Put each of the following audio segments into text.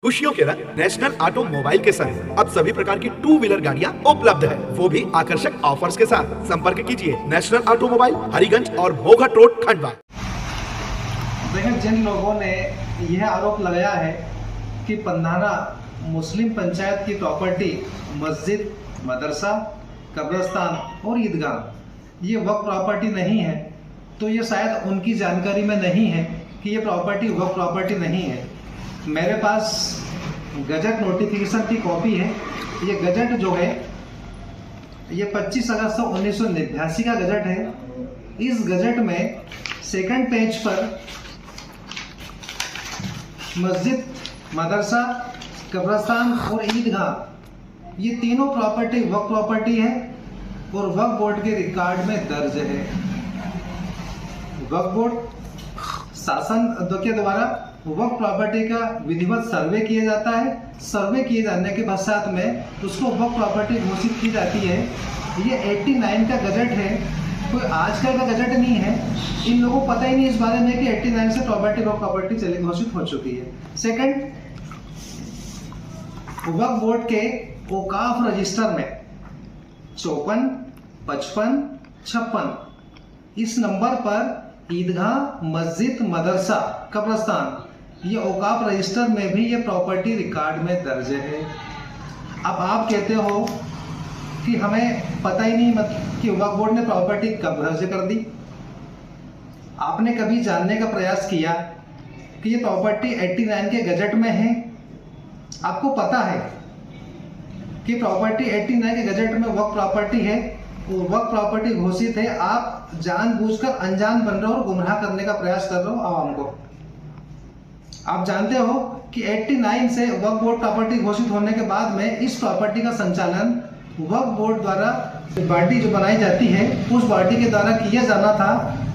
खुशियों के रंग नेशनल ऑटोमोबाइल के संग अब सभी प्रकार की टू व्हीलर गाड़ियां उपलब्ध है, वो भी आकर्षक ऑफर्स के साथ। संपर्क कीजिए नेशनल ऑटोमोबाइल, हरिगंज और भोगट रोड, खंडवा। देखिए, जिन लोगों ने यह आरोप लगाया है कि पंधाना मुस्लिम पंचायत की प्रॉपर्टी मस्जिद, मदरसा, कब्रिस्तान और ईदगाह ये वक्फ प्रॉपर्टी नहीं है, तो ये शायद उनकी जानकारी में नहीं है कि ये प्रॉपर्टी वक्फ प्रॉपर्टी नहीं है। मेरे पास गजट नोटिफिकेशन की कॉपी है। ये गजट जो है ये 25 अगस्त 1989 का गजट है। इस गजट में सेकंड पेज पर मस्जिद, मदरसा, कब्रिस्तान और ईदगाह ये तीनों प्रॉपर्टी वक्फ प्रॉपर्टी है और वक्फ बोर्ड के रिकॉर्ड में दर्ज है। वक्फ बोर्ड शासन के द्वारा वक्फ प्रॉपर्टी का विधिवत सर्वे किया जाता है। सर्वे किए जाने के पश्चात में उसको वक्फ प्रॉपर्टी घोषित की जाती है। ये 89 का गजट है, कोई आजकल का गजट नहीं है। इन लोगों को पता ही नहीं इस बारे में कि 89 से प्रॉपर्टी वक्फ प्रॉपर्टी चले घोषित हो चुकी है। सेकंड, वक्फ बोर्ड के औकाफ रजिस्टर में 54, 55, 56 इस नंबर पर ईदगाह, मस्जिद, मदरसा, कब्रिस्तान ये औकाफ रजिस्टर में भी ये प्रॉपर्टी रिकॉर्ड में दर्ज है। अब आप कहते हो कि हमें पता ही नहीं कि वक्फ बोर्ड ने प्रॉपर्टी कब दर्ज कर दी। आपने कभी जानने का प्रयास किया कि ये प्रॉपर्टी 89 के गजट में है? आपको पता है कि प्रॉपर्टी 89 के गजट में वक्फ प्रॉपर्टी है, वो वक्फ प्रॉपर्टी घोषित है। आप जानबूझकर अनजान बन रहे हो और गुमराह करने का प्रयास कर रहे हो आवाम को। आप जानते हो कि 89 से वक्फ बोर्ड प्रॉपर्टी घोषित होने के बाद में इस प्रॉपर्टी का संचालन वक्फ बोर्ड द्वारा बॉडी जो बनाई जाती है उस बॉडी के द्वारा किया जाना था,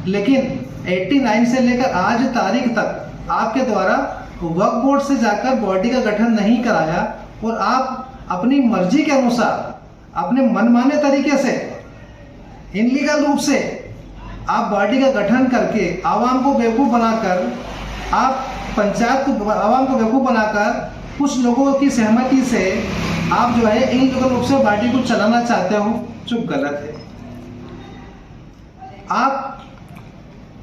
लेकिन 89 से लेकर आज तारीख तक आपके द्वारा वक्फ बोर्ड से जाकर बॉडी का गठन नहीं कराया और आप अपनी मर्जी के अनुसार अपने मनमाने तरीके से इनलीगल रूप से आप बॉडी का गठन करके आवाम को बेवकूफ़ बनाकर, आप पंचायत को आवाम को बेवकूफ़ बनाकर कुछ लोगों की सहमति से आप जो है इनलीगल रूप से बॉडी को चलाना चाहते हो, जो गलत है। आप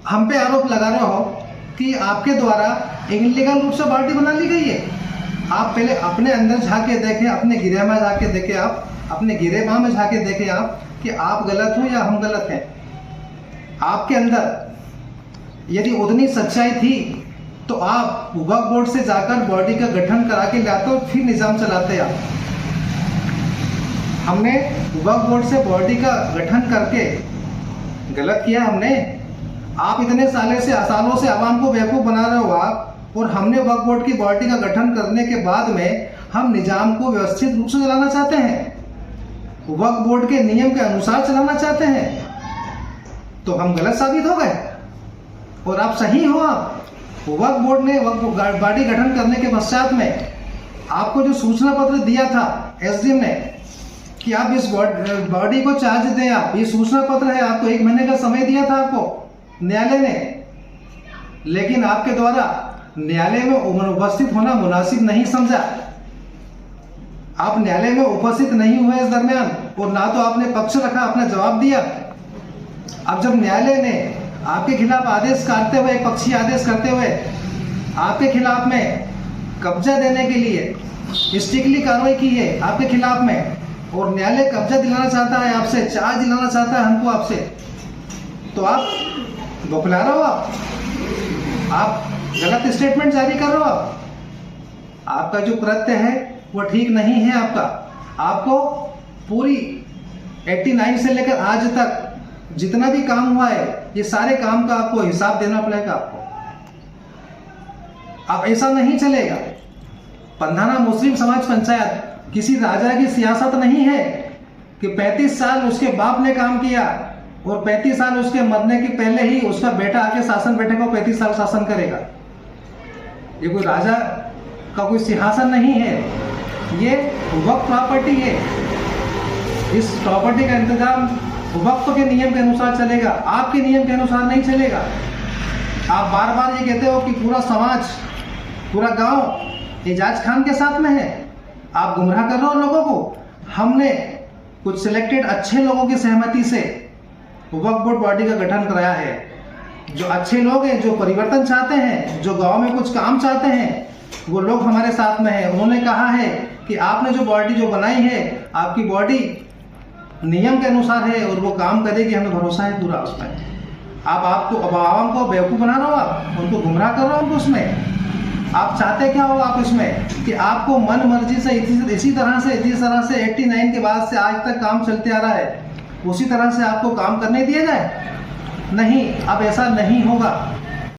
हम पे आरोप लगा रहे हो कि आपके द्वारा इनलीगल रूप से बॉडी बना ली गई है। आप पहले अपने अंदर झांके देखें, अपने गिरेबान में झांके देखें, आप अपने गिरेबान में झांके देखें आप कि आप गलत हो या हम गलत हैं। आपके अंदर यदि उतनी सच्चाई थी तो आप वक्फ बोर्ड से जाकर बॉडी का गठन करा के लाते और फिर निजाम चलाते। आप हमने वक्फ बोर्ड से बॉडी का गठन करके गलत किया हमने। आप इतने सालों से आवाम को बेवकूफ़ बना रहे हो आप, और हमने वक्फ बोर्ड की बॉडी का गठन करने के बाद में हम निजाम को व्यवस्थित रूप से चलाना चाहते हैं, वक्फ बोर्ड के नियम के अनुसार चलाना चाहते हैं, तो हम गलत साबित हो गए और आप सही हो। आप वक्फ बोर्ड ने वक्फ बॉडी गठन करने के पश्चात में आपको जो सूचना पत्र दिया था एसडीएम ने कि आप इस बॉडी को चार्ज दें, आप ये सूचना पत्र है, आपको 1 महीने का समय दिया था आपको न्यायालय ने, लेकिन आपके द्वारा न्यायालय में उपस्थित होना मुनासिब नहीं समझा। आप न्यायालय में उपस्थित नहीं हुए इस दरमियान, और ना तो आपने पक्ष रखा, अपना जवाब दिया। अब जब न्यायालय ने आपके खिलाफ आदेश करते हुए, एक पक्षीय आदेश करते हुए आपके खिलाफ में कब्जा देने के लिए स्ट्रिक्टली कार्रवाई की है आपके खिलाफ में, और न्यायालय कब्जा दिलाना चाहता है आपसे, चार्ज दिलाना चाहता है हमको आपसे, तो आप बौखला रहे हो। आप गलत स्टेटमेंट जारी कर रहे हो। आपका जो कृत्य है वो ठीक नहीं है। आपको पूरी 89 से लेकर आज तक जितना भी काम हुआ है ये सारे काम का आपको हिसाब देना पड़ेगा आपको। अब ऐसा नहीं चलेगा। पंधाना मुस्लिम समाज पंचायत किसी राजा की सियासत नहीं है कि 35 साल उसके बाप ने काम किया और 35 साल उसके मरने के पहले ही उसका बेटा आके शासन बैठेगा, 35 साल शासन करेगा। ये कोई राजा का कोई सिंहासन नहीं है, ये वक्फ प्रॉपर्टी है। इस प्रॉपर्टी का इंतजाम वक्फ के नियम के अनुसार चलेगा, आपके नियम के अनुसार नहीं चलेगा। आप बार बार ये कहते हो कि पूरा समाज, पूरा गांव एजाज खान के साथ में है। आप गुमराह कर रहे हो लोगों को। हमने कुछ सिलेक्टेड अच्छे लोगों की सहमति से वक्फ बोर्ड बॉडी का गठन कराया है। जो अच्छे लोग हैं, जो परिवर्तन चाहते हैं, जो गांव में कुछ काम चाहते हैं, वो लोग हमारे साथ में हैं। उन्होंने कहा है कि आपने जो बॉडी जो बनाई है, आपकी बॉडी नियम के अनुसार है और वो काम करेगी, हमें भरोसा है पूरा उसमें। आपको अब आवाम को बेवकूफ़ बना रहे हो, आप उनको गुमराह कर रहे हो। उसमें आप चाहते क्या हो? आप इसमें कि आपको मन मर्जी से इसी तरह से 89 के बाद से आज तक काम चलते आ रहा है, उसी तरह से आपको काम करने दिया जाए? नहीं, अब ऐसा नहीं होगा।